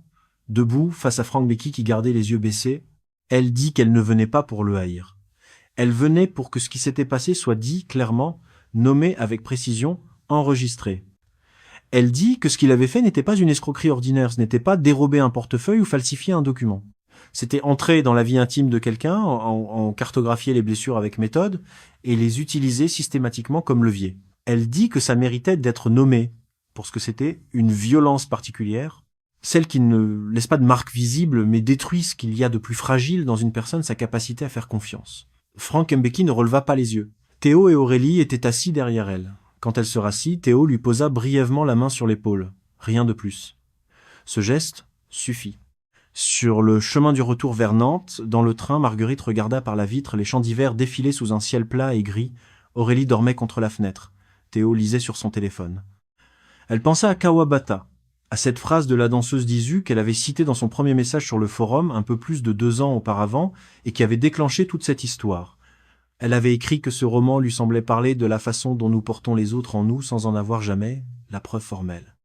debout, face à Frank Becky qui gardait les yeux baissés. Elle dit qu'elle ne venait pas pour le haïr. Elle venait pour que ce qui s'était passé soit dit clairement, nommé avec précision, enregistré. Elle dit que ce qu'il avait fait n'était pas une escroquerie ordinaire, ce n'était pas dérober un portefeuille ou falsifier un document. C'était entrer dans la vie intime de quelqu'un, en cartographier les blessures avec méthode, et les utiliser systématiquement comme levier. Elle dit que ça méritait d'être nommé, pour ce que c'était une violence particulière, celle qui ne laisse pas de marque visible, mais détruit ce qu'il y a de plus fragile dans une personne, sa capacité à faire confiance. Frank Mbeki ne releva pas les yeux. Théo et Aurélie étaient assis derrière elle. Quand elle se rassit, Théo lui posa brièvement la main sur l'épaule. Rien de plus. Ce geste suffit. Sur le chemin du retour vers Nantes, dans le train, Marguerite regarda par la vitre les champs d'hiver défiler sous un ciel plat et gris. Aurélie dormait contre la fenêtre. Théo lisait sur son téléphone. Elle pensa à Kawabata, à cette phrase de la danseuse d'Izu qu'elle avait citée dans son premier message sur le forum un peu plus de 2 ans auparavant et qui avait déclenché toute cette histoire. Elle avait écrit que ce roman lui semblait parler de la façon dont nous portons les autres en nous sans en avoir jamais la preuve formelle.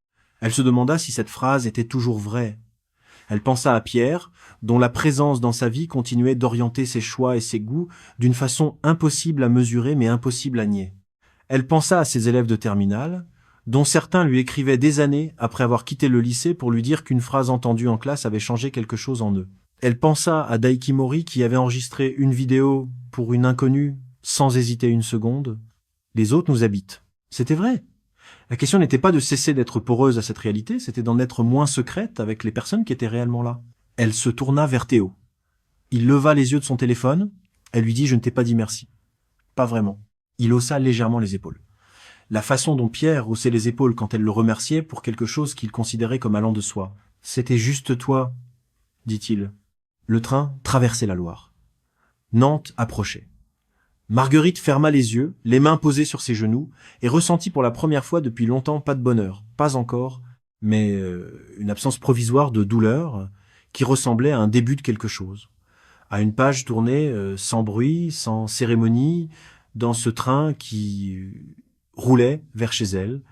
Elle se demanda si cette phrase était toujours vraie. Elle pensa à Pierre, dont la présence dans sa vie continuait d'orienter ses choix et ses goûts d'une façon impossible à mesurer mais impossible à nier. Elle pensa à ses élèves de terminale, dont certains lui écrivaient des années après avoir quitté le lycée pour lui dire qu'une phrase entendue en classe avait changé quelque chose en eux. Elle pensa à Daiki Mori qui avait enregistré une vidéo pour une inconnue sans hésiter une seconde. Les autres nous habitent. C'était vrai. La question n'était pas de cesser d'être poreuse à cette réalité, c'était d'en être moins secrète avec les personnes qui étaient réellement là. Elle se tourna vers Théo. Il leva les yeux de son téléphone. Elle lui dit « Je ne t'ai pas dit merci ». Pas vraiment. Il haussa légèrement les épaules. La façon dont Pierre haussait les épaules quand elle le remerciait pour quelque chose qu'il considérait comme allant de soi. « C'était juste toi », dit-il. Le train traversait la Loire. Nantes approchait. Marguerite ferma les yeux, les mains posées sur ses genoux, et ressentit pour la première fois depuis longtemps pas de bonheur, pas encore, mais une absence provisoire de douleur qui ressemblait à un début de quelque chose. À une page tournée sans bruit, sans cérémonie, dans ce train qui roulait vers chez elle,